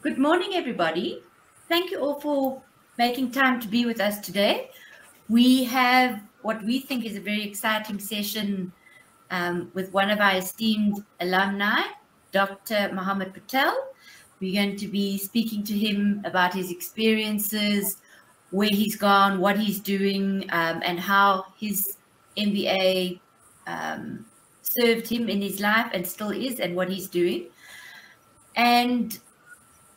Good morning, everybody. Thank you all for making time to be with us today. We have what we think is a very exciting session with one of our esteemed alumni, Dr. Mohammed Patel. We're going to be speaking to him about his experiences, where he's gone, what he's doing, and how his MBA served him in his life and still is, and what he's doing. And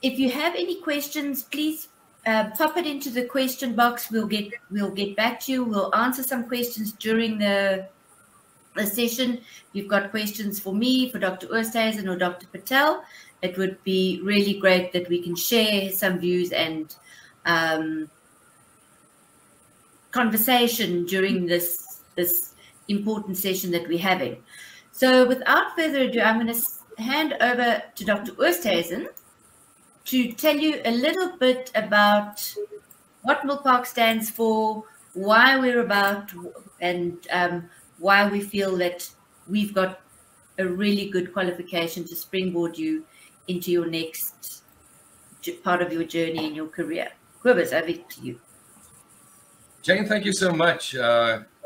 if you have any questions, please pop it into the question box. We'll get back to you. We'll answer some questions during the session. You've got questions for me, for Dr. Oosthuizen or Dr. Patel. It would be really great that we can share some views and conversation during this important session that we're having. So without further ado, I'm going to hand over to Dr. Oosthuizen to tell you a little bit about what Milpark stands for, why we're about, and why we feel that we've got a really good qualification to springboard you into your next part of your journey in your career. Cobus, over to you. Jane, thank you so much.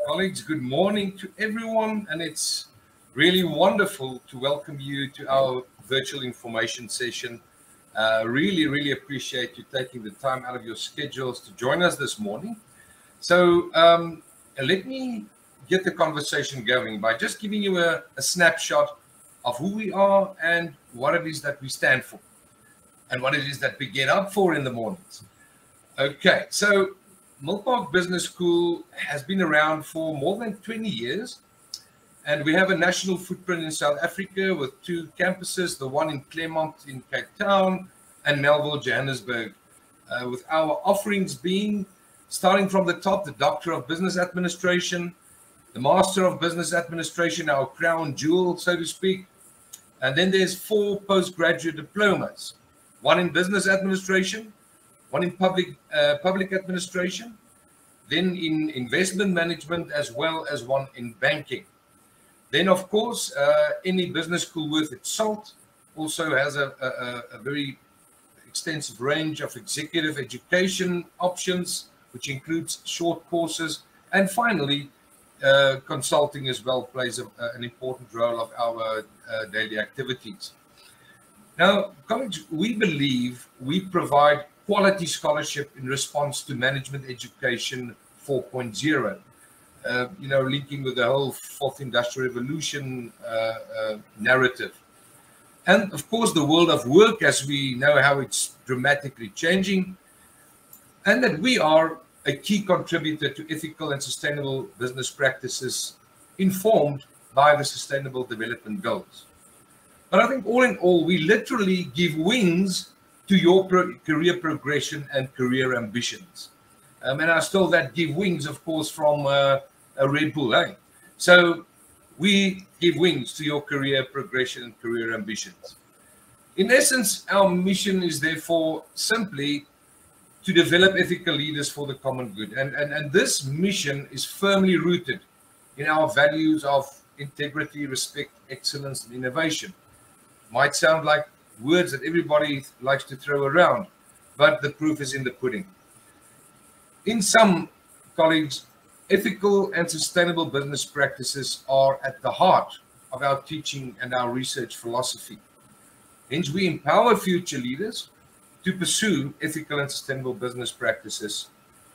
Colleagues, good morning to everyone, and it's really wonderful to welcome you to our virtual information session. Really appreciate you taking the time out of your schedules to join us this morning. So let me get the conversation going by just giving you a snapshot of who we are and what it is that we stand for and what it is that we get up for in the mornings. Okay, so Milpark Business School has been around for more than 20 years. And we have a national footprint in South Africa with 2 campuses, the one in Claremont in Cape Town and Melville, Johannesburg, with our offerings being, starting from the top, the Doctor of Business Administration, the Master of Business Administration, our crown jewel, so to speak. And then there's 4 postgraduate diplomas, one in Business Administration, one in Public Administration, then in Investment Management, as well as one in Banking. Then, of course, any business school worth its salt also has a very extensive range of executive education options, which includes short courses. And finally, consulting as well plays an important role of our daily activities. Now, colleagues, we believe we provide quality scholarship in response to Management Education 4.0. Linking with the whole 4th Industrial Revolution narrative. And of course, the world of work, as we know how it's dramatically changing, and that we are a key contributor to ethical and sustainable business practices informed by the Sustainable Development Goals. But I think all in all, we literally give wings to your career progression and career ambitions. And I stole that give wings, of course, from a Red Bull, eh? So we give wings to your career progression and career ambitions. In essence, our mission is therefore simply to develop ethical leaders for the common good. And this mission is firmly rooted in our values of integrity, respect, excellence, and innovation. Might sound like words that everybody likes to throw around, but the proof is in the pudding. In sum, colleagues, ethical and sustainable business practices are at the heart of our teaching and our research philosophy. Hence, we empower future leaders to pursue ethical and sustainable business practices,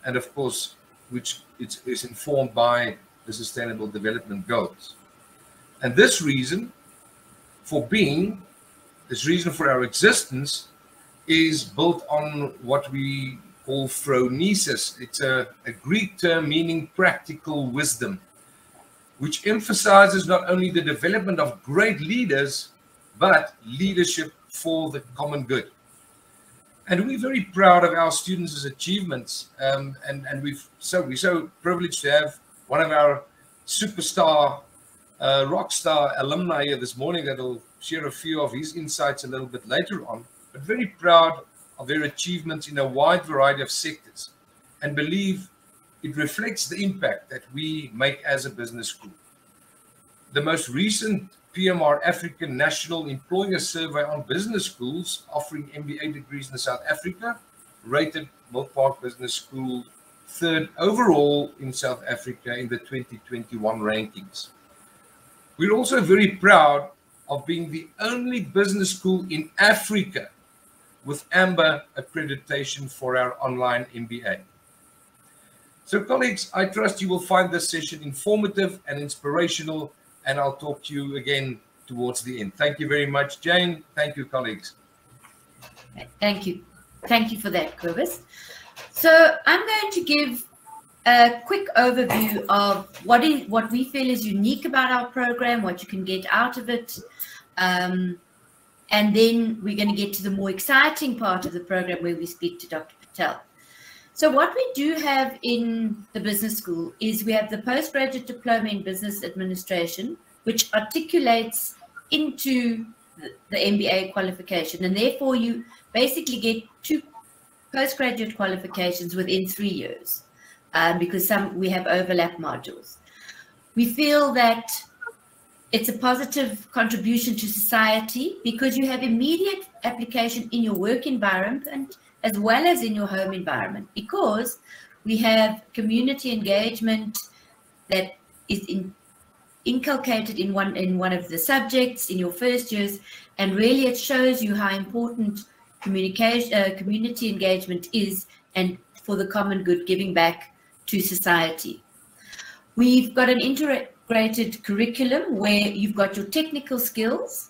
and of course, which is informed by the Sustainable Development Goals. And this reason for our existence is built on what we call phronesis. It's a Greek term meaning practical wisdom, which emphasizes not only the development of great leaders, but leadership for the common good. And we're very proud of our students' achievements, and we're so privileged to have one of our superstar, rock star alumni here this morning that will share a few of his insights a little bit later on, but very proud of their achievements in a wide variety of sectors, and believe it reflects the impact that we make as a business school. the most recent PMR African National Employer Survey on business schools offering MBA degrees in South Africa rated Milpark Business School third overall in South Africa in the 2021 rankings. We're also very proud of being the only business school in Africa with AMBA accreditation for our online MBA. So colleagues, I trust you will find this session informative and inspirational, and I'll talk to you again towards the end. Thank you very much, Jane. Thank you, colleagues. Thank you. Thank you for that, Clovis. So I'm going to give a quick overview of what we feel is unique about our program, what you can get out of it, and then we're going to get to the more exciting part of the program where we speak to Dr. Patel. So what we do have in the business school is we have the postgraduate diploma in business administration, which articulates into the MBA qualification, and therefore you basically get 2 postgraduate qualifications within 3 years, because we have overlap modules. We feel that it's a positive contribution to society because you have immediate application in your work environment as well as in your home environment, because we have community engagement that is inculcated in one of the subjects in your first years, and really it shows you how important community engagement is, and for the common good, giving back to society. We've got an integrated curriculum where you've got your technical skills,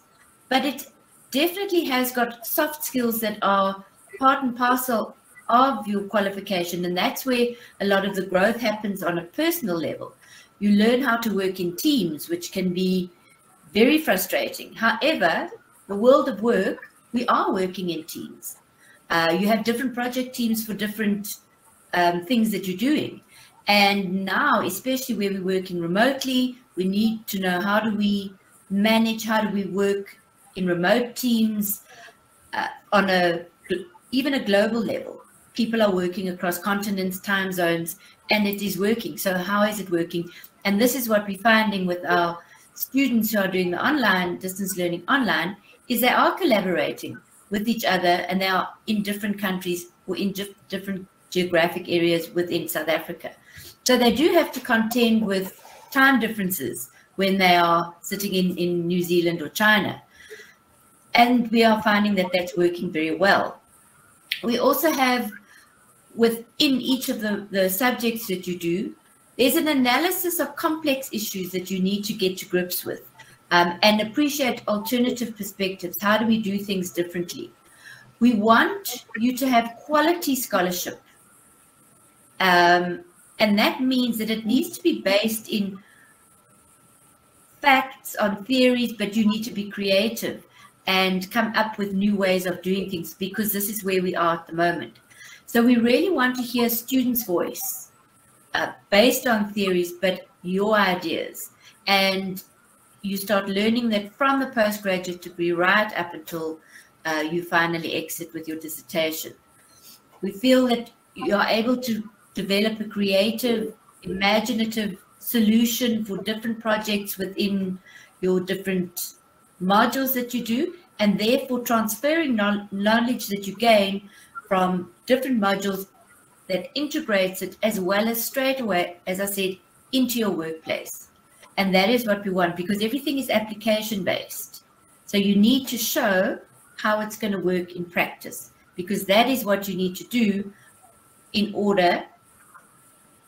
but it definitely has got soft skills that are part and parcel of your qualification, and that's where a lot of the growth happens on a personal level. You learn how to work in teams, which can be very frustrating. However, the world of work, we are working in teams. You have different project teams for different things that you're doing. And now, especially where we're working remotely, we need to know how do we manage, how do we work in remote teams on even a global level. People are working across continents, time zones, and it is working. So how is it working? And this is what we're finding with our students who are doing the online, distance learning online, is they are collaborating with each other, and they are in different countries or in different geographic areas within South Africa. So they do have to contend with time differences when they are sitting in New Zealand or China. And we are finding that that's working very well. We also have, within each of the subjects that you do, there's an analysis of complex issues that you need to get to grips with, and appreciate alternative perspectives. How do we do things differently? We want you to have quality scholarship. And that means that it needs to be based in facts, on theories, but you need to be creative and come up with new ways of doing things, because this is where we are at the moment. So we really want to hear students' voice based on theories, but your ideas. And you start learning that from the postgraduate degree right up until you finally exit with your dissertation. We feel that you are able to develop a creative, imaginative solution for different projects within your different modules that you do, and therefore transferring knowledge that you gain from different modules that integrates it as well as straight away, as I said, into your workplace. And that is what we want, because everything is application based. So you need to show how it's going to work in practice, because that is what you need to do in order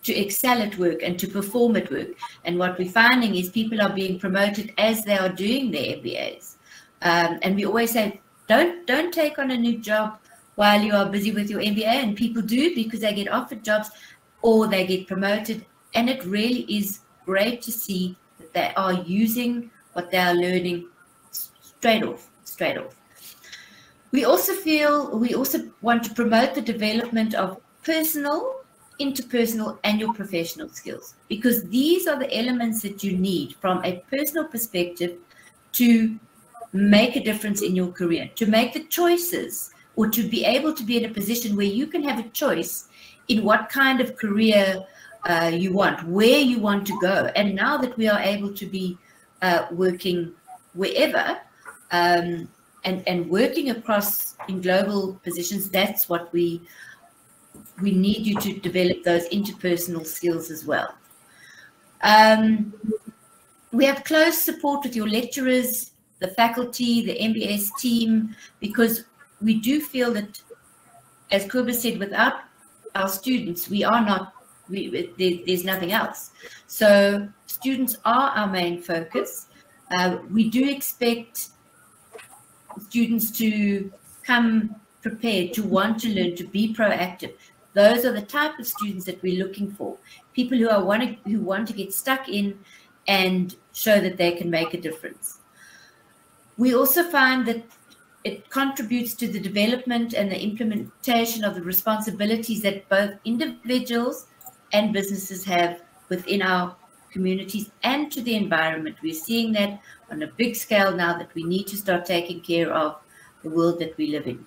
to excel at work and to perform at work. And what we're finding is people are being promoted as they are doing their MBAs. And we always say, don't take on a new job while you are busy with your MBA. And people do, because they get offered jobs or they get promoted. And it really is great to see that they are using what they are learning straight off. We also want to promote the development of personal, interpersonal, and your professional skills, because these are the elements that you need from a personal perspective to make a difference in your career, to make the choices, or to be able to be in a position where you can have a choice in what kind of career you want, where you want to go. And now that we are able to be working wherever, and working across in global positions. That's what we need you to develop those interpersonal skills as well. We have close support with your lecturers, the faculty, the MBS team, because we do feel that, as Kuba said, without our students, we are not, there's nothing else. So students are our main focus. We do expect students to come prepared, to want to learn, to be proactive. Those are the type of students that we're looking for. People who want to get stuck in and show that they can make a difference. We also find that it contributes to the development and the implementation of the responsibilities that both individuals and businesses have within our communities and to the environment. We're seeing that on a big scale now, that we need to start taking care of the world that we live in.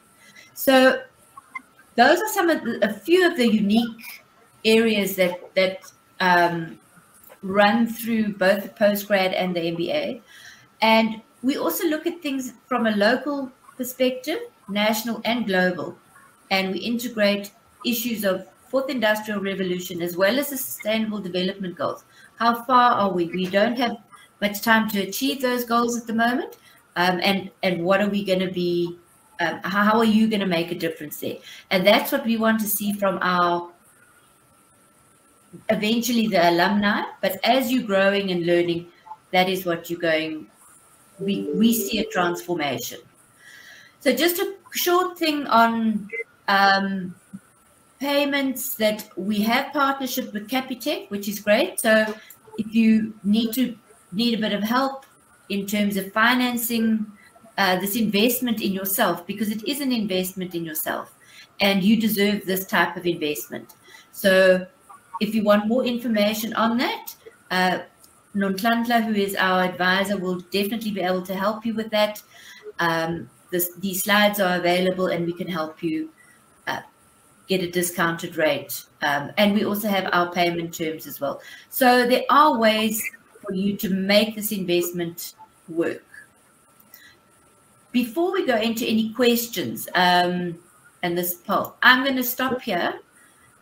So those are some of a few of the unique areas that run through both the postgrad and the MBA. And we also look at things from a local perspective, national and global, and we integrate issues of fourth industrial revolution as well as the sustainable development goals. How far are we? We don't have much time to achieve those goals at the moment, and what are we going to be, how are you going to make a difference there? And that's what we want to see from our, eventually the alumni, but as you're growing and learning, that is what you're going, we see a transformation. So just a short thing on payments, that we have partnership with Capitec, which is great. So if you need a bit of help in terms of financing this investment in yourself, because it is an investment in yourself and you deserve this type of investment. So if you want more information on that, Nonhlanhla, who is our advisor, will definitely be able to help you with that. These slides are available and we can help you get a discounted rate. And we also have our payment terms as well. So there are ways for you to make this investment work. Before we go into any questions and this poll, I'm going to stop here.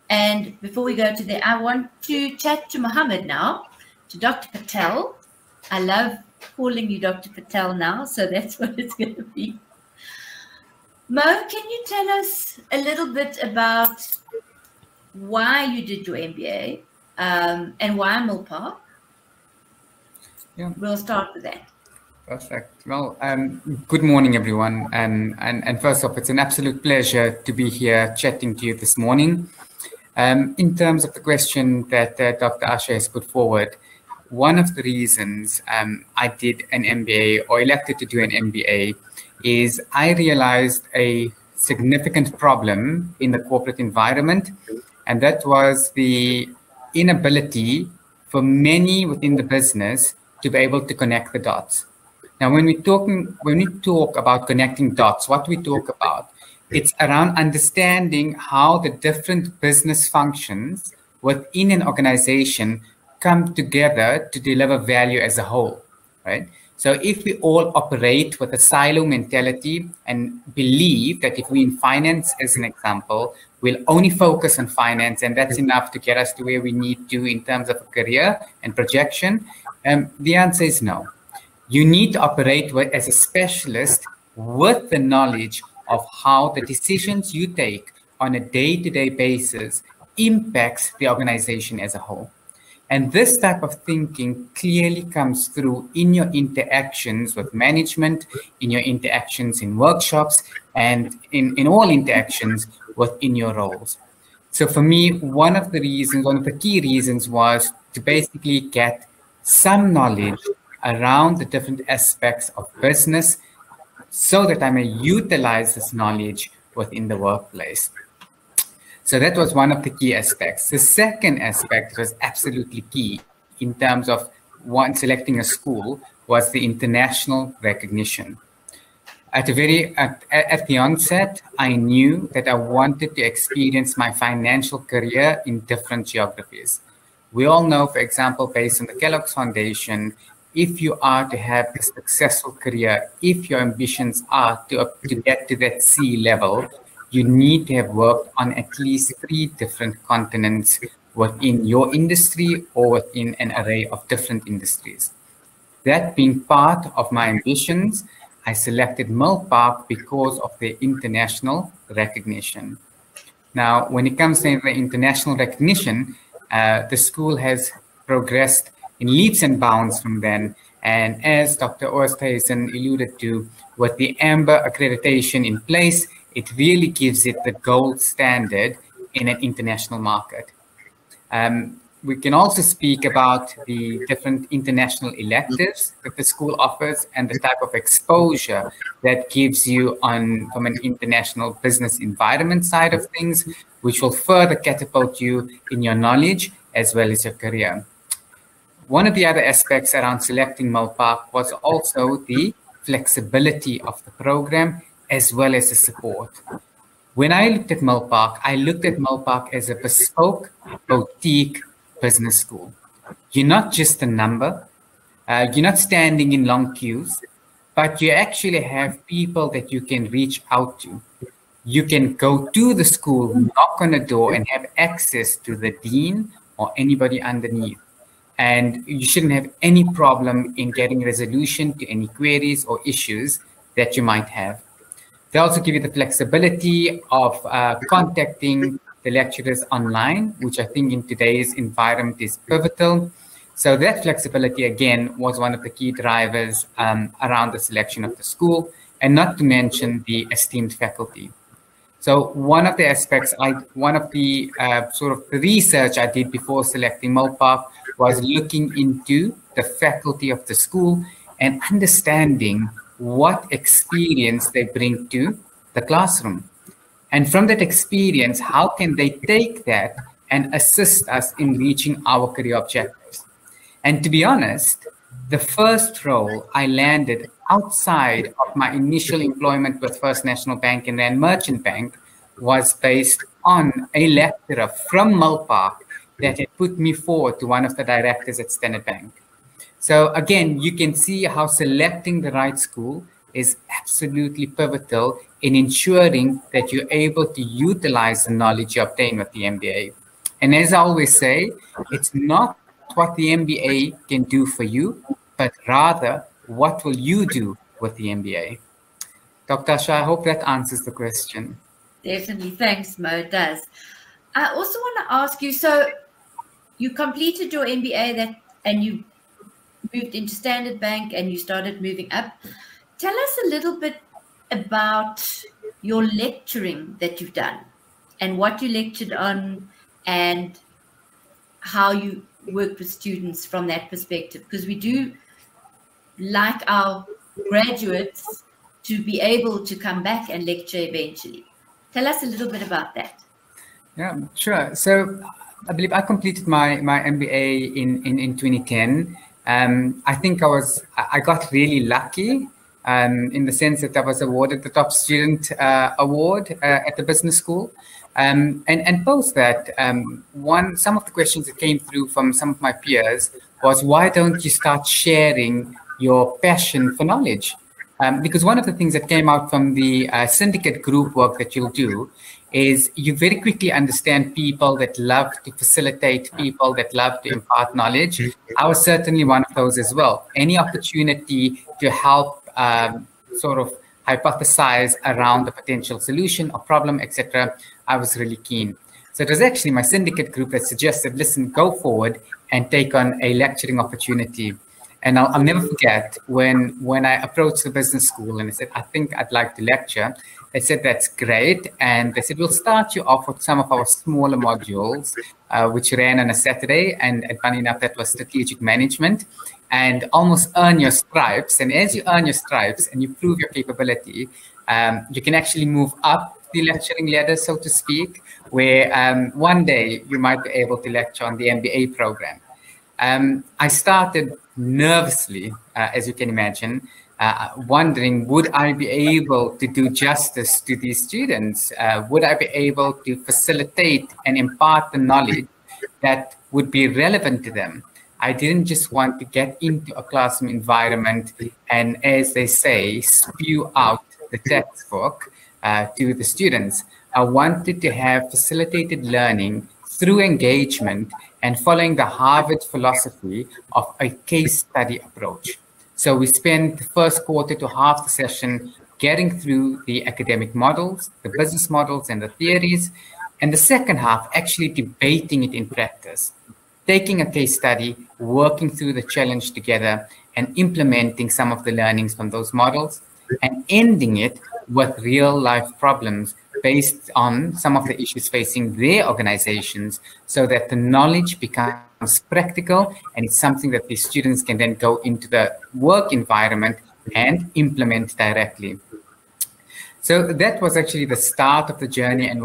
And before we go to there, I want to chat to Mohammed now, to Dr. Patel. I love calling you Dr. Patel now, so that's what it's going to be. Mo, can you tell us a little bit about why you did your MBA and why Milpark? Yeah. We'll start with that. Perfect. Well, good morning, everyone. And first off, it's an absolute pleasure to be here chatting to you this morning. In terms of the question that Dr. Asha has put forward, one of the reasons I did an MBA or elected to do an MBA is I realized a significant problem in the corporate environment, and that was the inability for many within the business to be able to connect the dots. Now, when we talk about connecting dots, what we talk about, it's around understanding how the different business functions within an organization come together to deliver value as a whole, right? So if we all operate with a silo mentality and believe that if we in finance, as an example, we'll only focus on finance and that's enough to get us to where we need to in terms of a career and projection, the answer is no. You need to operate as a specialist with the knowledge of how the decisions you take on a day-to-day basis impacts the organization as a whole. And this type of thinking clearly comes through in your interactions with management, in your interactions in workshops, and in all interactions within your roles. So for me, one of the key reasons was to basically get some knowledge around the different aspects of business so that I may utilize this knowledge within the workplace. So that was one of the key aspects. The second aspect was absolutely key in terms of selecting a school was the international recognition. At the onset, I knew that I wanted to experience my financial career in different geographies. We all know, for example, based on the Kellogg's Foundation, if you are to have a successful career, if your ambitions are to get to that C level, you need to have worked on at least 3 different continents within your industry or within an array of different industries. That being part of my ambitions, I selected Milpark because of their international recognition. Now, when it comes to the international recognition, the school has progressed in leaps and bounds from then. And as Dr. Oosthuizen alluded to, with the AMBA accreditation in place, it really gives it the gold standard in an international market. We can also speak about the different international electives that the school offers and the type of exposure that gives you from an international business environment side of things, which will further catapult you in your knowledge as well as your career. One of the other aspects around selecting Milpark was also the flexibility of the program as well as the support. When I looked at Milpark as a bespoke boutique business school. You're not just a number, you're not standing in long queues, but you actually have people that you can reach out to. You can go to the school, knock on a door, and have access to the dean or anybody underneath. And you shouldn't have any problem in getting resolution to any queries or issues that you might have. They also give you the flexibility of contacting the lecturers online, which I think in today's environment is pivotal. So that flexibility, again, was one of the key drivers around the selection of the school, and not to mention the esteemed faculty. So one of the aspects, sort of the research I did before selecting Milpark was looking into the faculty of the school and understanding what experience they bring to the classroom. And from that experience, how can they take that and assist us in reaching our career objectives? And to be honest, the first role I landed outside of my initial employment with First National Bank and then Merchant Bank was based on a lecturer from Milpark that had put me forward to one of the directors at Standard Bank. So again, you can see how selecting the right school is absolutely pivotal in ensuring that you're able to utilize the knowledge you obtain with the MBA. And as I always say, it's not what the MBA can do for you, but rather what will you do with the MBA? Dr. Shah, I hope that answers the question. Definitely. Thanks, Mo. It does. I also want to ask you, so you completed your MBA and you moved into Standard Bank and you started moving up. Tell us a little bit about your lecturing that you've done and what you lectured on and how you worked with students from that perspective, because we do like our graduates to be able to come back and lecture eventually. Tell us a little bit about that. Yeah, sure. So I believe I completed my MBA in 2010. I think I got really lucky in the sense that I was awarded the top student award at the business school. And post that, some of the questions that came through from some of my peers was, why don't you start sharing your passion for knowledge? Because one of the things that came out from the syndicate group work that you'll do is you very quickly understand people that love to facilitate, people that love to impart knowledge. I was certainly one of those as well. Any opportunity to help sort of hypothesize around the potential solution or problem, etc., I was really keen. So it was actually my syndicate group that suggested, listen, go forward and take on a lecturing opportunity. And I'll never forget when I approached the business school and I said, I think I'd like to lecture. They said, that's great. And they said, we'll start you off with some of our smaller modules, which ran on a Saturday. And funny enough, that was strategic management, and almost earn your stripes. And as you earn your stripes and you prove your capability, you can actually move up the lecturing ladder, so to speak, where one day you might be able to lecture on the MBA program. I started nervously, as you can imagine, wondering, would I be able to do justice to these students? Would I be able to facilitate and impart the knowledge that would be relevant to them? I didn't just want to get into a classroom environment and, as they say, spew out the textbook to the students. I wanted to have facilitated learning through engagement and following the Harvard philosophy of a case study approach. So we spent the first quarter to half the session getting through the academic models, the business models and the theories, and the second half actually debating it in practice, taking a case study, working through the challenge together and implementing some of the learnings from those models, and ending it with real life problems based on some of the issues facing their organizations, so that the knowledge becomes practical and it's something that the students can then go into the work environment and implement directly. So that was actually the start of the journey and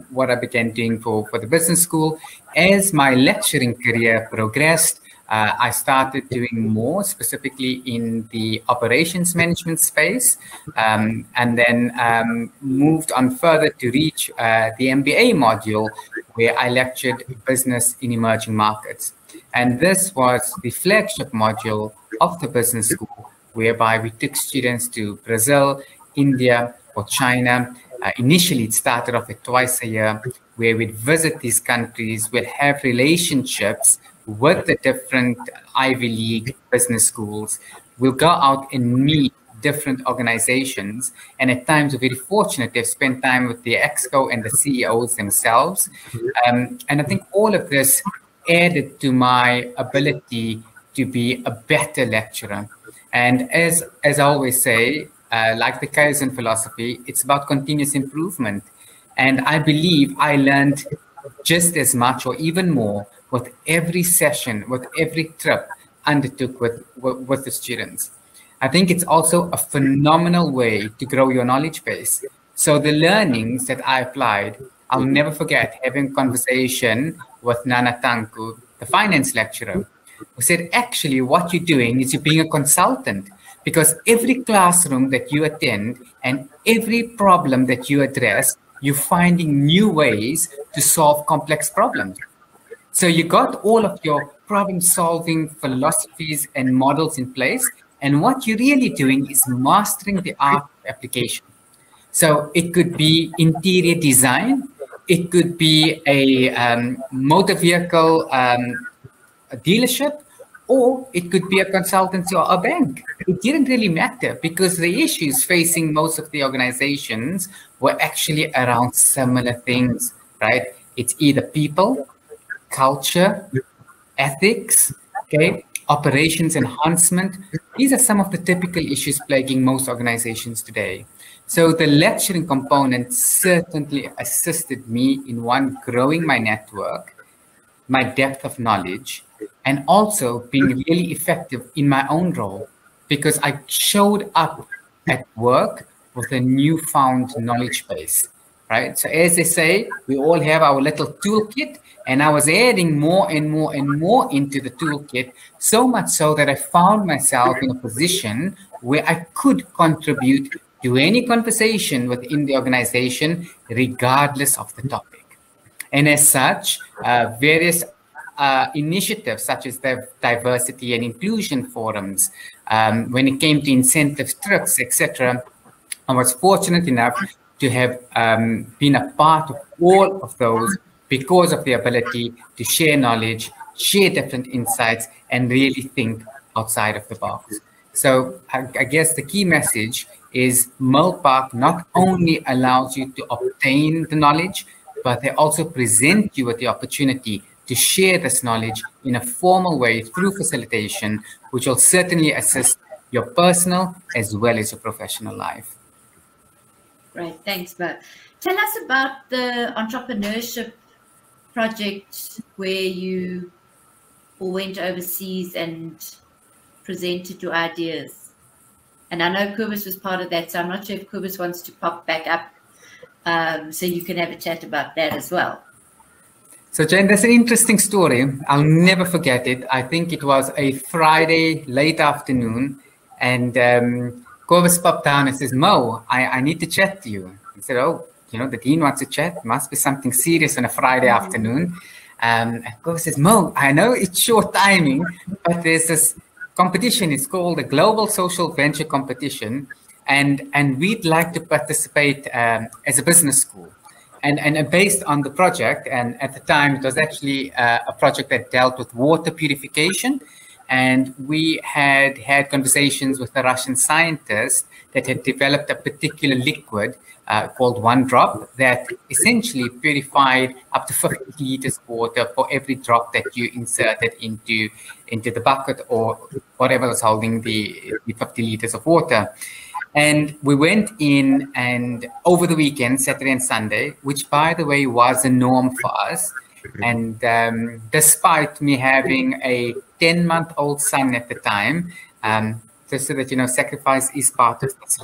what I began doing for the business school. As my lecturing career progressed, I started doing more specifically in the operations management space, and then moved on further to reach the MBA module, where I lectured business in emerging markets. And this was the flagship module of the business school, whereby we took students to Brazil, India, or China. Initially, it started off at twice a year, where we'd visit these countries, we'd have relationships with the different Ivy League business schools. We'll go out and meet different organizations, and at times we're very fortunate to have spent time with the exco and the CEOs themselves. And I think all of this added to my ability to be a better lecturer. And as I always say, like the Kaizen philosophy, it's about continuous improvement. And I believe I learned just as much or even more with every session, with every trip undertook with the students. I think it's also a phenomenal way to grow your knowledge base. So the learnings that I applied, I'll never forget having a conversation with Nana Tanku, the finance lecturer, who said, actually, what you're doing is you're being a consultant, because every classroom that you attend and every problem that you address, you're finding new ways to solve complex problems. So you got all of your problem-solving philosophies and models in place, and what you're really doing is mastering the art of application. So it could be interior design, it could be a motor vehicle dealership, or it could be a consultancy or a bank. It didn't really matter, because the issues facing most of the organizations were actually around similar things, right? It's either people, culture, ethics, okay, operations enhancement. These are some of the typical issues plaguing most organizations today. So the lecturing component certainly assisted me in, one, growing my network, my depth of knowledge, and also being really effective in my own role, because I showed up at work with a newfound knowledge base, right? So as they say, we all have our little toolkit, and I was adding more and more and more into the toolkit, so much so that I found myself in a position where I could contribute to any conversation within the organization, regardless of the topic. And as such, various initiatives such as the diversity and inclusion forums, when it came to incentive trips, etc., I was fortunate enough to have been a part of all of those, because of the ability to share knowledge, share different insights, and really think outside of the box. So I guess the key message is Milpark not only allows you to obtain the knowledge, but they also present you with the opportunity to share this knowledge in a formal way through facilitation, which will certainly assist your personal as well as your professional life. Right, thanks, Bo. Tell us about the Entrepreneurship Project, where you all went overseas and presented your ideas. And I know Kobus was part of that, so I'm not sure if Kobus wants to pop back up, so you can have a chat about that as well. So Jane, that's an interesting story. I'll never forget it. I think it was a Friday late afternoon, and Kobus popped down and says, Mo, I need to chat to you. I said, oh, you know, the dean wants to chat. Must be something serious on a Friday afternoon. Of course, says, Mo, I know it's short timing, but there's this competition. It's called the Global Social Venture Competition, and we'd like to participate as a business school. And based on the project, and at the time it was actually a project that dealt with water purification, and we had conversations with a Russian scientist that had developed a particular liquid called One Drop that essentially purified up to 50 liters of water for every drop that you inserted into the bucket or whatever was holding the 50 liters of water. And we went in, and over the weekend, Saturday and Sunday, which, by the way, was the norm for us. And despite me having a 10-month-old son at the time, just so that you know, sacrifice is part of this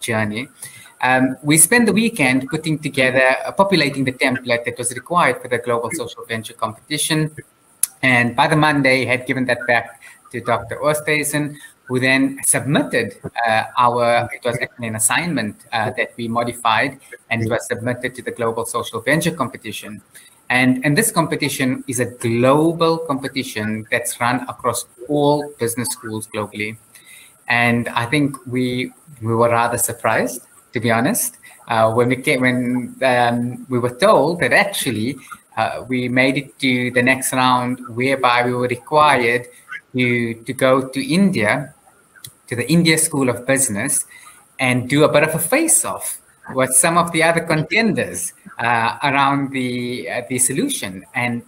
journey. We spent the weekend putting together, populating the template that was required for the Global Social Venture Competition. And by the Monday, had given that back to Dr. Oosthuizen, who then submitted it was actually an assignment that we modified, and it was submitted to the Global Social Venture Competition. And this competition is a global competition that's run across all business schools globally. And I think we were rather surprised, to be honest, when we were told that actually we made it to the next round, whereby we were required to go to India, to the India School of Business, and do a bit of a face-off with some of the other contenders around the solution, and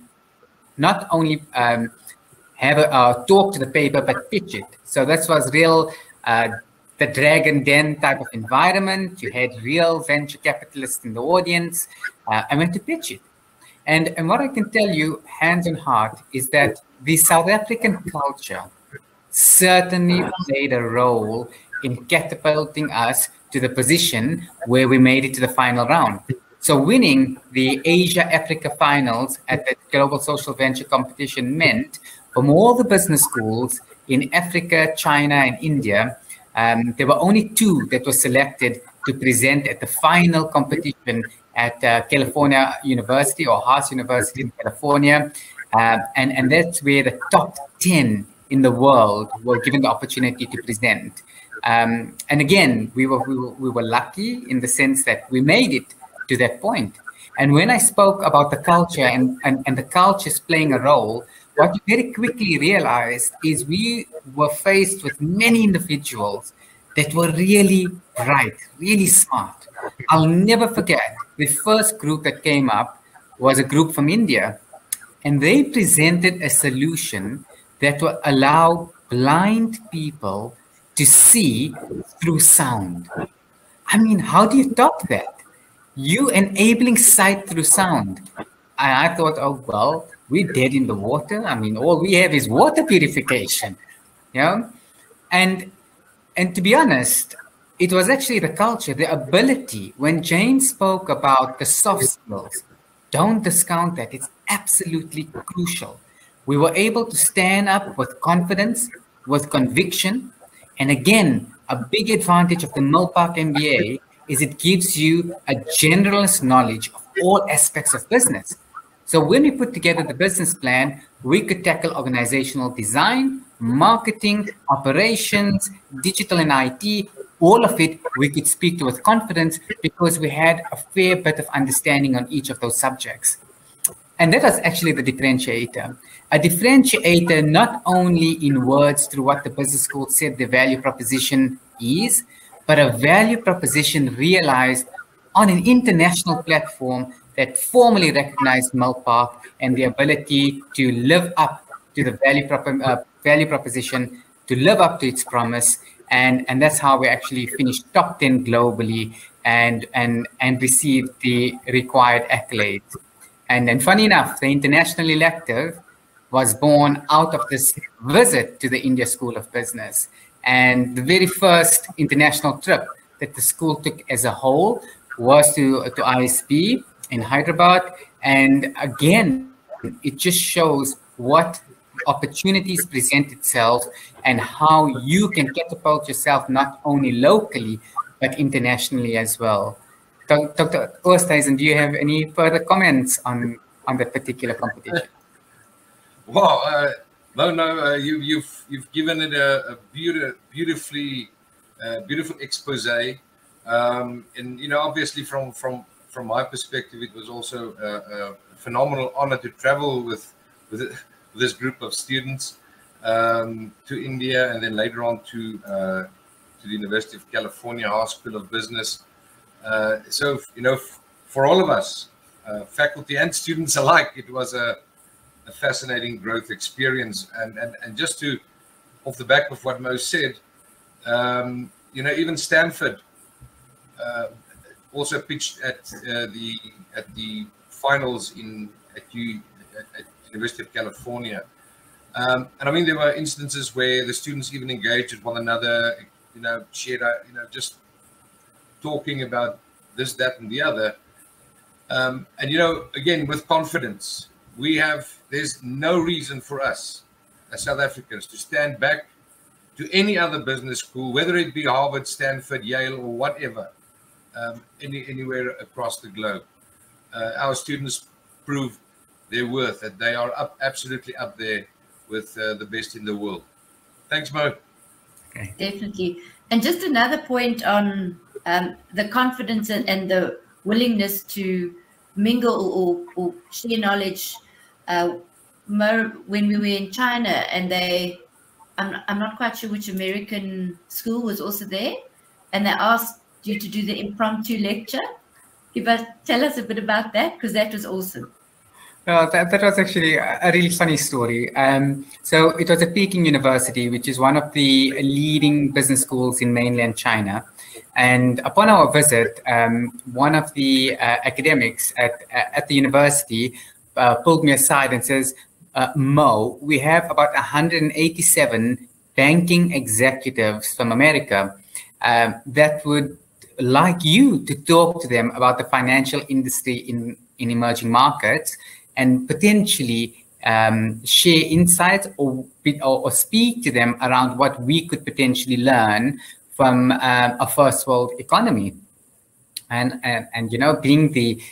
not only have a talk to the paper, but pitch it. So this was real, the Dragon Den type of environment. You had real venture capitalists in the audience. I went to pitch it. And what I can tell you, hands on heart, is that the South African culture certainly played a role in catapulting us to the position where we made it to the final round. So winning the Asia-Africa finals at the Global Social Venture Competition meant from all the business schools in Africa, China, and India, there were only 2 that were selected to present at the final competition at California University, or Haas University in California. And that's where the top 10 in the world were given the opportunity to present. And again, we were lucky in the sense that we made it to that point. And when I spoke about the culture and the cultures playing a role, what you very quickly realized is we were faced with many individuals that were really bright, really smart. I'll never forget, the first group that came up was a group from India, and they presented a solution that would allow blind people to see through sound. I mean, how do you top that? You enabling sight through sound. And I thought, oh, well, we're dead in the water. I mean, all we have is water purification, you know? And to be honest, it was actually the culture, the ability. When Jane spoke about the soft skills, don't discount that. It's absolutely crucial. We were able to stand up with confidence, with conviction. And again, a big advantage of the Milpark MBA is it gives you a generalist knowledge of all aspects of business. So when we put together the business plan, we could tackle organizational design, marketing, operations, digital and IT, all of it we could speak to with confidence because we had a fair bit of understanding on each of those subjects. And that was actually the differentiator. A differentiator not only in words through what the business school said the value proposition is, but a value proposition realized on an international platform that formally recognized Milpark and the ability to live up to the value proposition, to live up to its promise. And that's how we actually finished top 10 globally and received the required accolades. And funny enough, the international elective was born out of this visit to the India School of Business. And the very first international trip that the school took as a whole was to ISB in Hyderabad. And again, it just shows what opportunities present itself and how you can catapult yourself not only locally, but internationally as well. Dr. Oosthuizen, do you have any further comments on on that particular competition? Well, you've given it a beautiful expose, and obviously from my perspective, it was also a phenomenal honor to travel with this group of students to India, and then later on to the University of California Haas School of Business. So for all of us, faculty and students alike, it was a fascinating growth experience. And just to, off the back of what Mo said, even Stanford also pitched at the finals at University of California. And I mean, there were instances where the students even engaged with one another, shared, just talking about this, that, and the other. And, again, with confidence, there's no reason for us as South Africans to stand back to any other business school, whether it be Harvard, Stanford, Yale, or whatever, anywhere across the globe. Our students prove their worth, that they are absolutely up there with the best in the world. Thanks, Mo. Okay. Definitely. And just another point on the confidence and the willingness to mingle or share knowledge. Mo, when we were in China, and I'm not quite sure which American school was also there, and they asked you to do the impromptu lecture. Tell us a bit about that, because that was awesome. Well, that was actually a really funny story. So it was at Peking University, which is one of the leading business schools in mainland China. And upon our visit, one of the academics at the university pulled me aside and says, Mo, we have about 187 banking executives from America that would like you to talk to them about the financial industry in emerging markets, and potentially share insights or speak to them around what we could potentially learn from a first world economy. And being the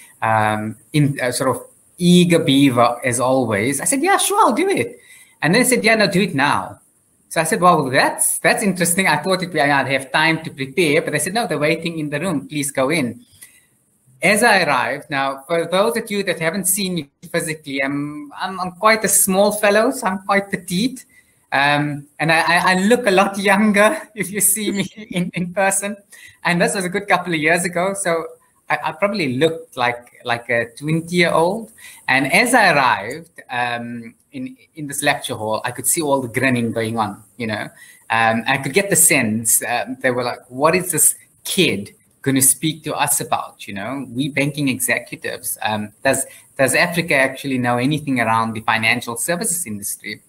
sort of eager beaver as always, I said, yeah, sure, I'll do it. And then they said, yeah, no, do it now. So I said, well, that's interesting. I thought I'd have time to prepare, but they said, no, they're waiting in the room. Please go in. As I arrived, now, for those of you that haven't seen me physically, I'm quite a small fellow, so I'm quite petite. And I look a lot younger if you see me in person. And this was a good couple of years ago. So I probably looked like a 20-year-old. And as I arrived in this lecture hall, I could see all the grinning going on, I could get the sense they were like, what is this kid going to speak to us about? We banking executives. Does Africa actually know anything around the financial services industry?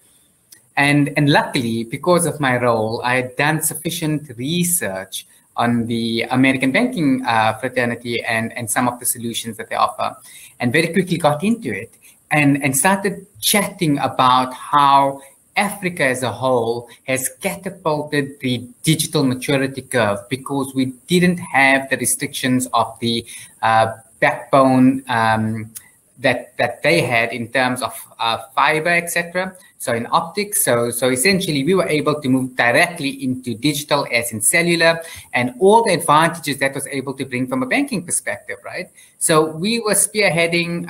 And luckily, because of my role, I had done sufficient research on the American banking fraternity and some of the solutions that they offer, and very quickly got into it and started chatting about how Africa as a whole has catapulted the digital maturity curve because we didn't have the restrictions of the backbone that they had in terms of fiber, etc. So in optics, so essentially we were able to move directly into digital as in cellular, and all the advantages that was able to bring from a banking perspective, right? So we were spearheading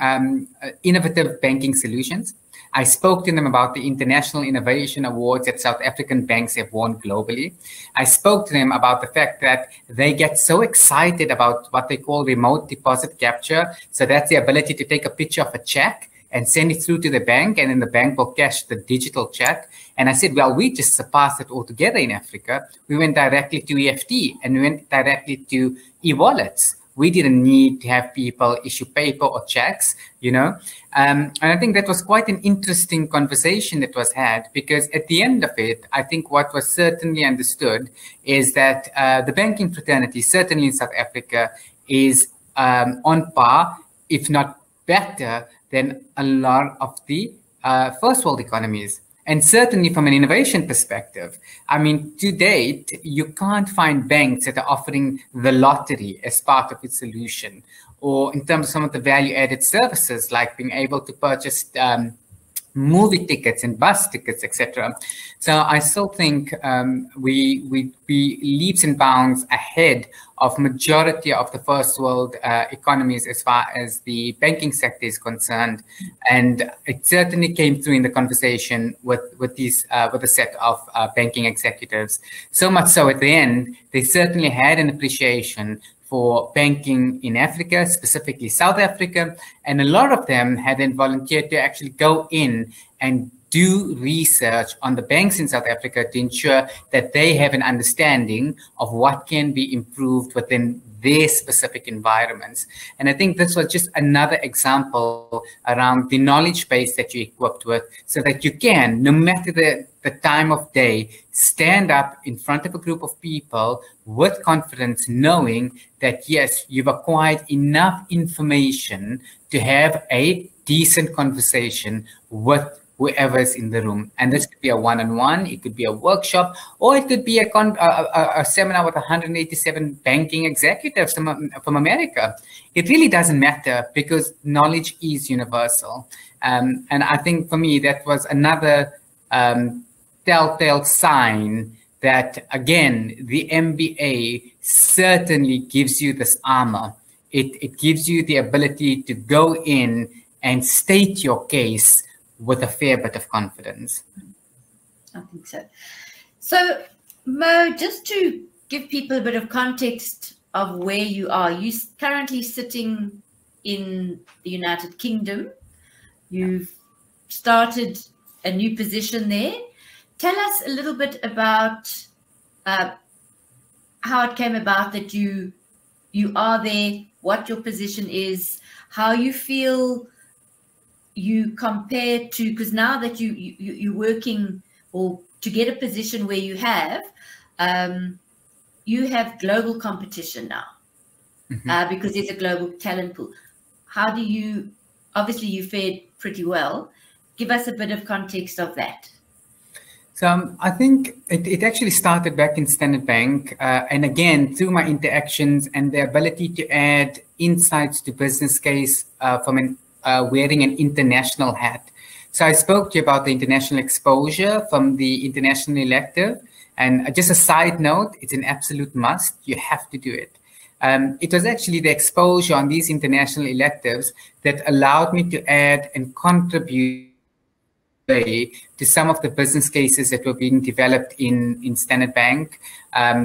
innovative banking solutions. I spoke to them about the International Innovation Awards that South African banks have won globally. I spoke to them about the fact that they get so excited about what they call remote deposit capture. So that's the ability to take a picture of a check and send it through to the bank, and then the bank will cash the digital check. And I said, well, we just surpassed it altogether in Africa. We went directly to EFT, and we went directly to e-wallets. We didn't need to have people issue paper or checks, And I think that was quite an interesting conversation that was had, because at the end of it, I think what was certainly understood is that the banking fraternity, certainly in South Africa, is on par, if not better, than a lot of the first world economies. And certainly from an innovation perspective, I mean, to date, you can't find banks that are offering the lottery as part of its solution, or in terms of some of the value-added services, like being able to purchase movie tickets and bus tickets, etc. So I still think we be leaps and bounds ahead of majority of the first world economies as far as the banking sector is concerned, and it certainly came through in the conversation with a set of banking executives. So much so at the end, they certainly had an appreciation for banking in Africa, specifically South Africa, and a lot of them had then volunteered to actually go in and do research on the banks in South Africa to ensure that they have an understanding of what can be improved within their specific environments. And I think this was just another example around the knowledge base that you're equipped with, so that you can, no matter the time of day, stand up in front of a group of people with confidence, knowing that, yes, you've acquired enough information to have a decent conversation with whoever's in the room. And this could be a one-on-one, it could be a workshop, or it could be a seminar with 187 banking executives from America. It really doesn't matter, because knowledge is universal. And I think for me, that was another telltale sign that, again, the MBA certainly gives you this armor. It gives you the ability to go in and state your case with a fair bit of confidence. I think so. So, Mo, just to give people a bit of context of where you are, you're currently sitting in the United Kingdom. You've started a new position there. Tell us a little bit about how it came about that you are there, what your position is, how you feel you compare to, because now that you're working, or to get a position where you have global competition now, because there's a global talent pool. How do you, obviously you fared pretty well. Give us a bit of context of that. So I think it actually started back in Standard Bank. And again, through my interactions and the ability to add insights to business case from wearing an international hat. So I spoke to you about the international exposure from the international elective. And just a side note, it's an absolute must. You have to do it. It was actually the exposure on these international electives that allowed me to add and contribute to some of the business cases that were being developed in Standard Bank.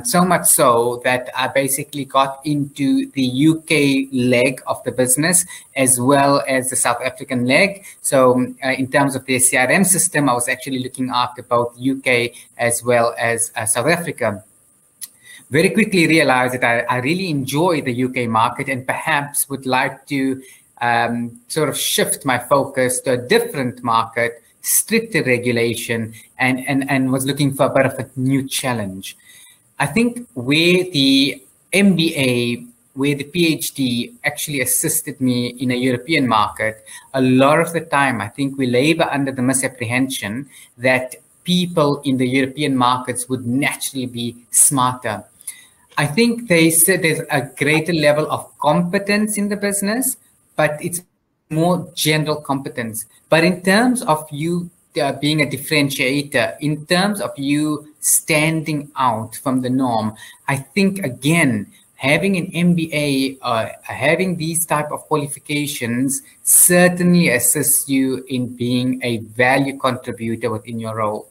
So much so that I basically got into the UK leg of the business as well as the South African leg. So in terms of their CRM system, I was actually looking after both UK as well as South Africa. Very quickly realized that I really enjoy the UK market, and perhaps would like to sort of shift my focus to a different market, stricter regulation, and was looking for a bit of a new challenge. I think where the MBA, where the PhD actually assisted me in a European market, a lot of the time I think we labor under the misapprehension that people in the European markets would naturally be smarter. I think they said there's a greater level of competence in the business, but it's more general competence. But in terms of you being a differentiator, in terms of you standing out from the norm, I think, again, having an MBA, having these type of qualifications certainly assists you in being a value contributor within your role.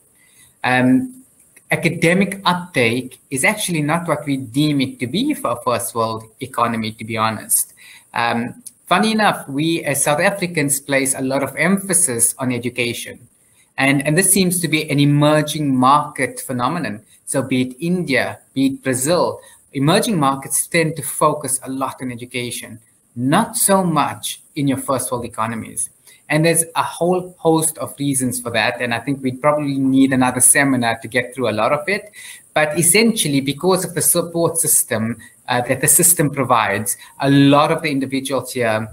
Academic uptake is actually not what we deem it to be for a first world economy, to be honest. Funny enough, we as South Africans place a lot of emphasis on education. And this seems to be an emerging market phenomenon. So be it India, be it Brazil, emerging markets tend to focus a lot on education, not so much in your first world economies. And there's a whole host of reasons for that. And I think we probably need another seminar to get through a lot of it. But essentially, because of the support system that the system provides, a lot of the individuals here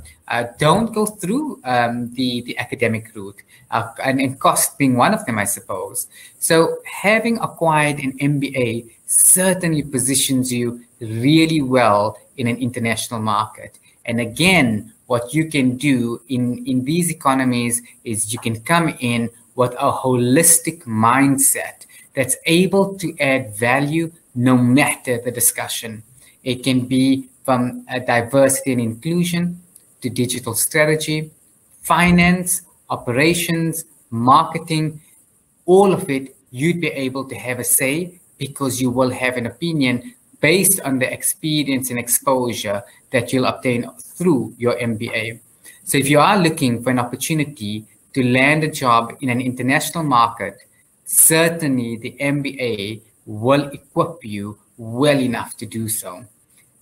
don't go through the academic route, and cost being one of them, I suppose. So having acquired an MBA certainly positions you really well in an international market. And again, what you can do in these economies is you can come in with a holistic mindset that's able to add value no matter the discussion. It can be from diversity and inclusion to digital strategy, finance, operations, marketing, all of it, you'd be able to have a say because you will have an opinion based on the experience and exposure that you'll obtain through your MBA. So if you are looking for an opportunity to land a job in an international market, certainly the MBA will equip you well enough to do so.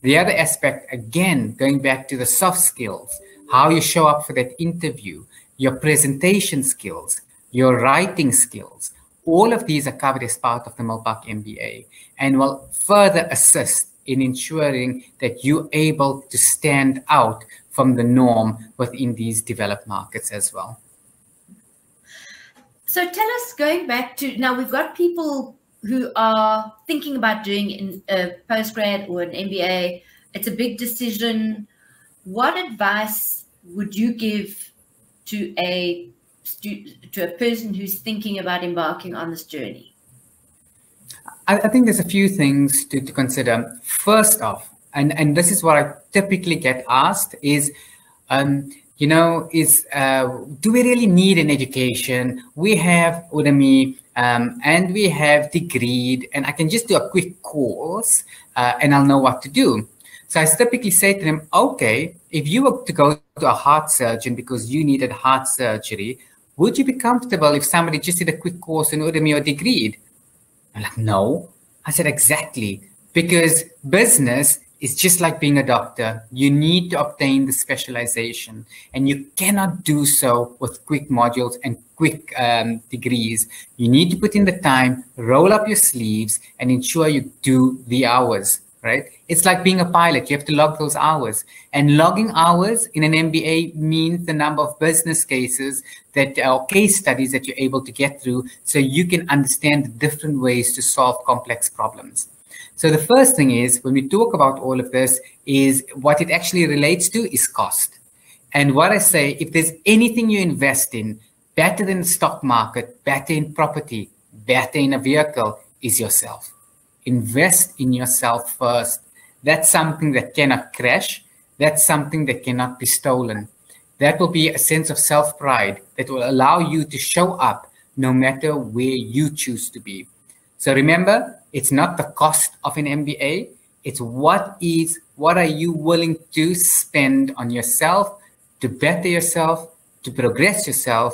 The other aspect, again, going back to the soft skills, how you show up for that interview, your presentation skills, your writing skills, all of these are covered as part of the Milpark MBA and will further assist in ensuring that you're able to stand out from the norm within these developed markets as well. So tell us, going back to, now we've got people who are thinking about doing a postgrad or an MBA. It's a big decision. What advice would you give to a person who's thinking about embarking on this journey? I think there's a few things to consider. First off, and this is what I typically get asked is, do we really need an education? We have Udemy and we have Degreed, and I can just do a quick course and I'll know what to do. So I typically say to them, okay, if you were to go to a heart surgeon because you needed heart surgery, would you be comfortable if somebody just did a quick course in Udemy or Degreed? I'm like, no. I said, exactly. Because business is just like being a doctor. You need to obtain the specialization, and you cannot do so with quick modules and quick degrees. You need to put in the time, roll up your sleeves, and ensure you do the hours, right? It's like being a pilot. You have to log those hours. And logging hours in an MBA means the number of business cases or case studies that you're able to get through so you can understand the different ways to solve complex problems. So the first thing is, when we talk about all of this, is what it actually relates to is cost. And what I say, if there's anything you invest in, better than the stock market, better in property, better in a vehicle, is yourself. Invest in yourself first. That's something that cannot crash. That's something that cannot be stolen. That will be a sense of self-pride that will allow you to show up no matter where you choose to be. So remember, it's not the cost of an MBA. It's what are you willing to spend on yourself to better yourself, to progress yourself,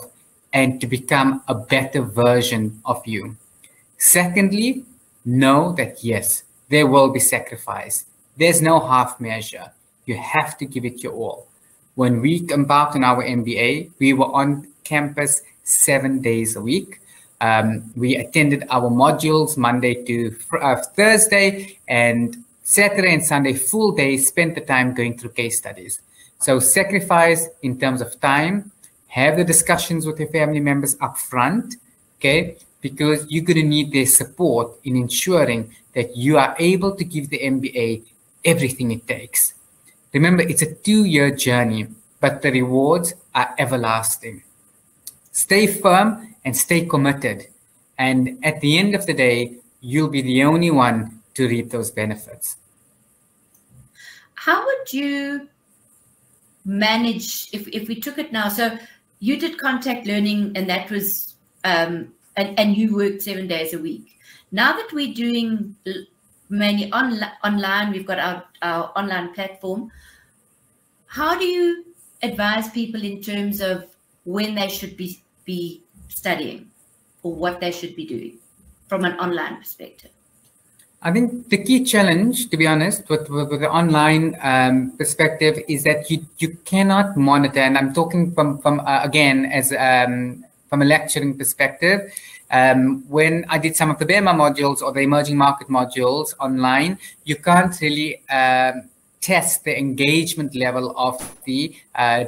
and to become a better version of you. Secondly, know that yes, there will be sacrifice. There's no half measure. You have to give it your all. When we embarked on our MBA, we were on campus 7 days a week. We attended our modules Monday to Thursday, and Saturday and Sunday, full day, spent the time going through case studies. So sacrifice in terms of time, have the discussions with your family members up front, okay? Because you're going to need their support in ensuring that you are able to give the MBA everything it takes. Remember, it's a 2-year journey, but the rewards are everlasting. Stay firm and stay committed. And at the end of the day, you'll be the only one to reap those benefits. How would you manage, if we took it now, so you did contact learning, and that was, and you worked 7 days a week. Now that we're doing mainly online, we've got our online platform, how do you advise people in terms of when they should be studying or what they should be doing from an online perspective? I think the key challenge, to be honest, with the online perspective is that you cannot monitor, and I'm talking from again, as from a lecturing perspective. When I did some of the BEMA modules or the emerging market modules online, you can't really test the engagement level of the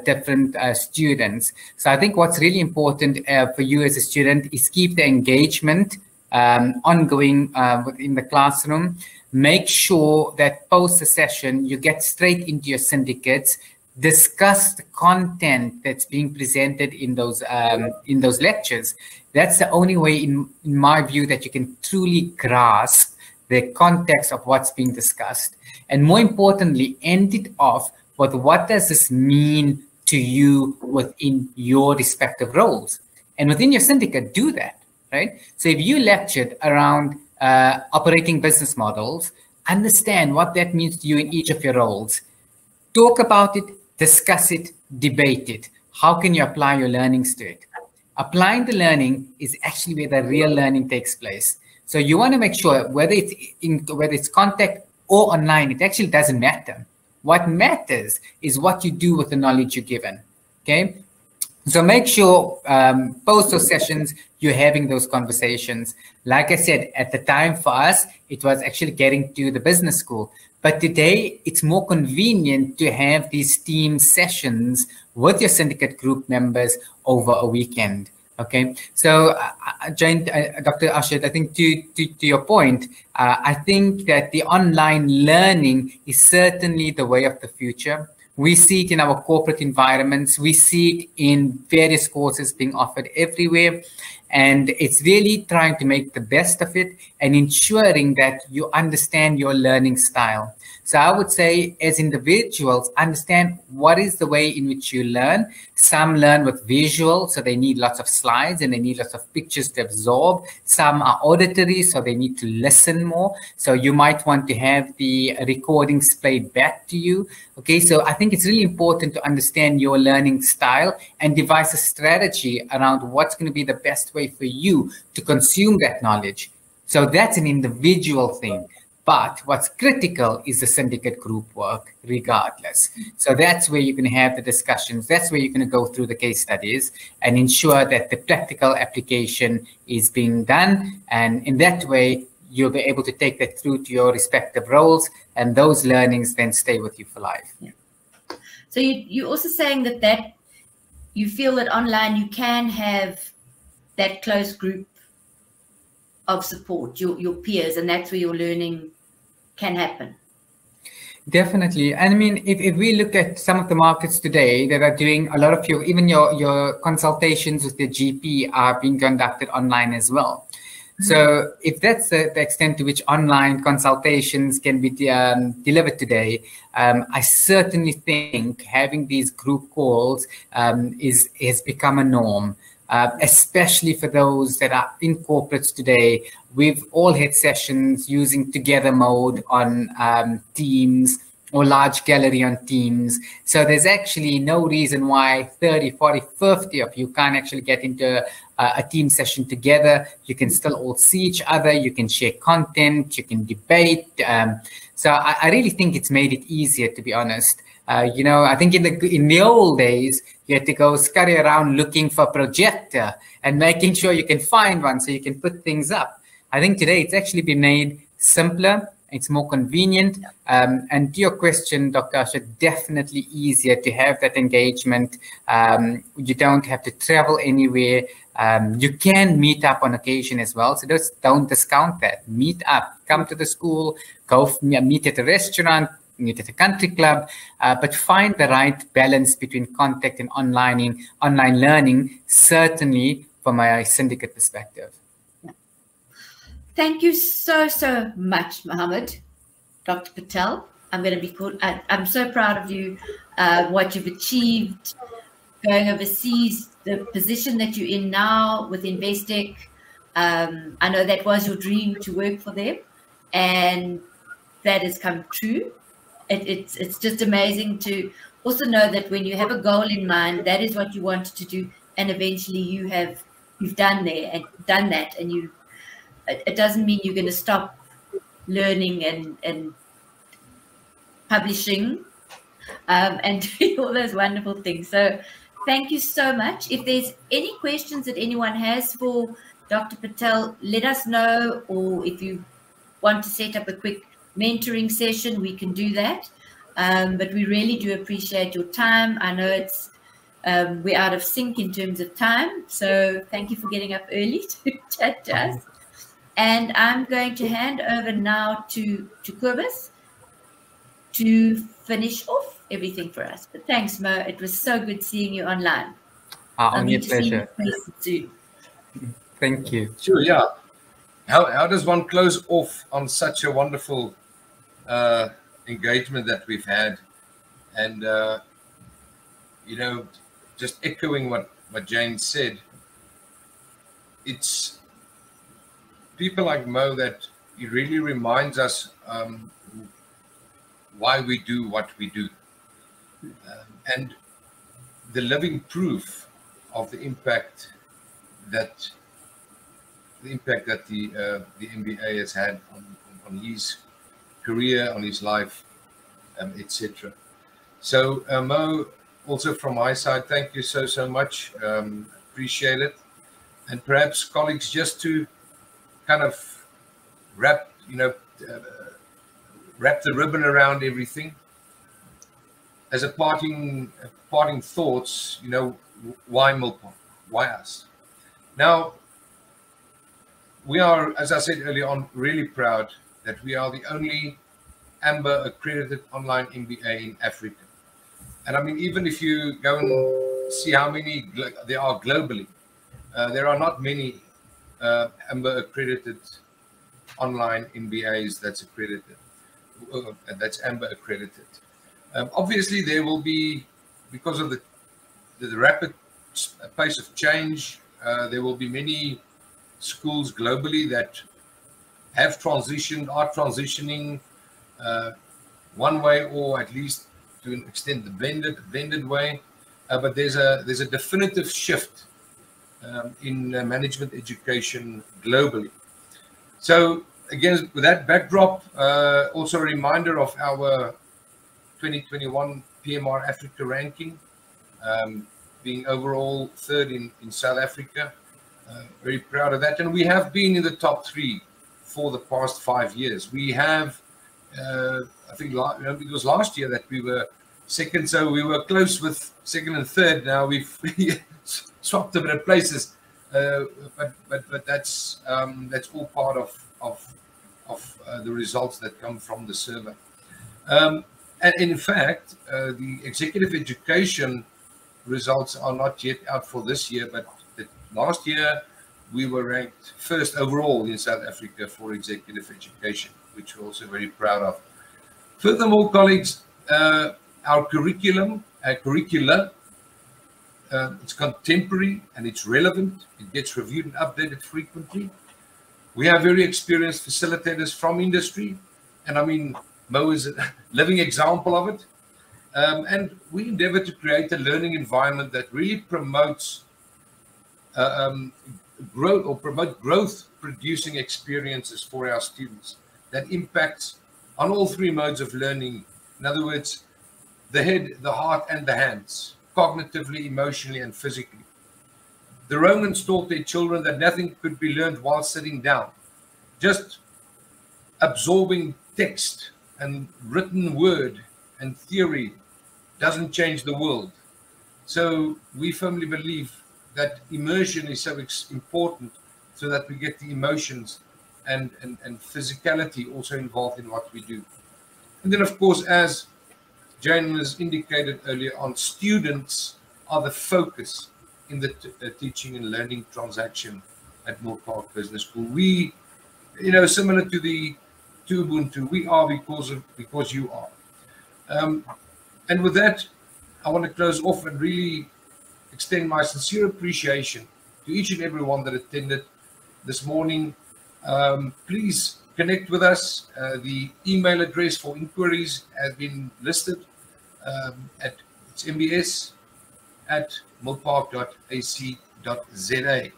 different students. So I think what's really important for you as a student is keep the engagement ongoing within the classroom. Make sure that post the session, you get straight into your syndicates, discuss the content that's being presented in those lectures. That's the only way, in my view, that you can truly grasp the context of what's being discussed. And more importantly, end it off with what does this mean to you within your respective roles. And within your syndicate, do that, right? So if you lectured around operating business models, understand what that means to you in each of your roles. Talk about it, discuss it, debate it. How can you apply your learnings to it? Applying the learning is actually where the real learning takes place. So you want to make sure whether it's contact or online, it actually doesn't matter. What matters is what you do with the knowledge you're given. Okay. So make sure post those sessions, you're having those conversations. Like I said, at the time for us, it was actually getting to the business school. But today, it's more convenient to have these team sessions with your syndicate group members over a weekend. Okay, so Jane, Dr. Ashad, I think to your point, I think that the online learning is certainly the way of the future. We see it in our corporate environments. We see it in various courses being offered everywhere. And it's really trying to make the best of it and ensuring that you understand your learning style. So I would say, as individuals, understand what is the way in which you learn. Some learn with visual, so they need lots of slides and they need lots of pictures to absorb. Some are auditory, so they need to listen more. So you might want to have the recordings played back to you. Okay, so I think it's really important to understand your learning style and devise a strategy around what's going to be the best way for you to consume that knowledge. So that's an individual thing. But what's critical is the syndicate group work regardless. So that's where you're going to have the discussions. That's where you're going to go through the case studies and ensure that the practical application is being done. And in that way, you'll be able to take that through to your respective roles, and those learnings then stay with you for life. Yeah. So you're also saying that you feel that online you can have that close group of support, your peers, and that's where your learning can happen. Definitely. And I mean, if we look at some of the markets today that are doing a lot of your consultations with the GP are being conducted online as well. Mm-hmm. So if that's the extent to which online consultations can be delivered today, I certainly think having these group calls has become a norm. Especially for those that are in corporates today. We've all had sessions using together mode on Teams or large gallery on Teams. So there's actually no reason why 30, 40, 50 of you can't actually get into a team session together. You can still all see each other. You can share content. You can debate. So I really think it's made it easier, to be honest. I think in the old days, you had to go scurry around looking for a projector and making sure you can find one so you can put things up. I think today it's actually been made simpler. It's more convenient. And to your question, Dr. Asha, definitely easier to have that engagement. You don't have to travel anywhere. You can meet up on occasion as well. So just don't discount that. Meet up, come to the school, go meet at a restaurant, meet at a country club, but find the right balance between contact and online learning, certainly from a syndicate perspective. Yeah. Thank you so much, Mohammed. Dr. Patel, I'm so proud of you, what you've achieved, going overseas, the position that you're in now with Investec. I know that was your dream to work for them, and that has come true. It's just amazing to also know that when you have a goal in mind, that is what you wanted to do, and eventually you've done that, and it doesn't mean you're going to stop learning and publishing and doing all those wonderful things. So thank you so much. If there's any questions that anyone has for Dr. Patel, let us know, or if you want to set up a quick mentoring session, we can do that. But we really do appreciate your time. I know it's we're out of sync in terms of time, so thank you for getting up early to chat to us. And I'm going to hand over now to Kobus to finish off everything for us. But thanks, Mo. It was so good seeing you online. I'll Only a need to see you pleasure. soon. Thank you. Sure, yeah. How does one close off on such a wonderful engagement that we've had? And, you know, just echoing what Jane said, it's people like Mo that he really reminds us why we do what we do. And the living proof of the impact that the MBA has had on his career, on his life, etc. So Mo, also from my side, thank you so much. Appreciate it. And perhaps colleagues, just to kind of wrap the ribbon around everything. As a parting thoughts, you know, why Milpark? Why us? Now, we are, as I said earlier on, really proud that we are the only AMBA accredited online MBA in Africa. And I mean, even if you go and see how many there are globally, there are not many AMBA accredited online MBAs that's accredited, that's AMBA accredited. Obviously, there will be, because of the rapid pace of change, there will be many schools globally that have transitioned, are transitioning one way, or at least to an extent the blended way. But there's a definitive shift in management education globally. So again, with that backdrop, also a reminder of our 2021 PMR Africa ranking, being overall third in South Africa. Very proud of that. And we have been in the top 3 for the past 5 years. We have, I think it was last year that we were second, so we were close with second and third. Now we've swapped a bit of places, but that's all part of the results that come from the survey. And in fact, the executive education results are not yet out for this year, but last year we were ranked first overall in South Africa for executive education, which we're also very proud of. Furthermore, colleagues, our curricula, it's contemporary and it's relevant. It gets reviewed and updated frequently. We have very experienced facilitators from industry, and I mean, Mo is a living example of it. And we endeavor to create a learning environment that really promotes growth, or promote growth-producing experiences for our students that impacts on all 3 modes of learning. In other words, the head, the heart, and the hands, cognitively, emotionally, and physically. The Romans taught their children that nothing could be learned while sitting down. Just absorbing text and written word and theory doesn't change the world. So we firmly believe that immersion is so important, so that we get the emotions and physicality also involved in what we do. And then, of course, as Jane has indicated earlier on, students are the focus in the teaching and learning transaction at Milpark Business School. We, you know, similar to Ubuntu, we are because you are. And with that, I want to close off and really extend my sincere appreciation to each and every one that attended this morning. Please connect with us. The email address for inquiries has been listed at it's mbs@milpark.ac.za.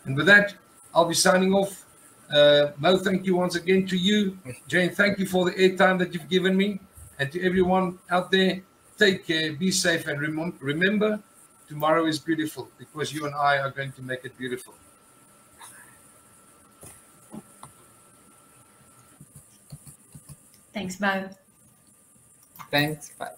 And with that, I'll be signing off. Mo, thank you once again to you. Jane, thank you for the airtime that you've given me. And to everyone out there, take care, be safe, and remember, tomorrow is beautiful, because you and I are going to make it beautiful. Thanks, Mo. Thanks. Bye.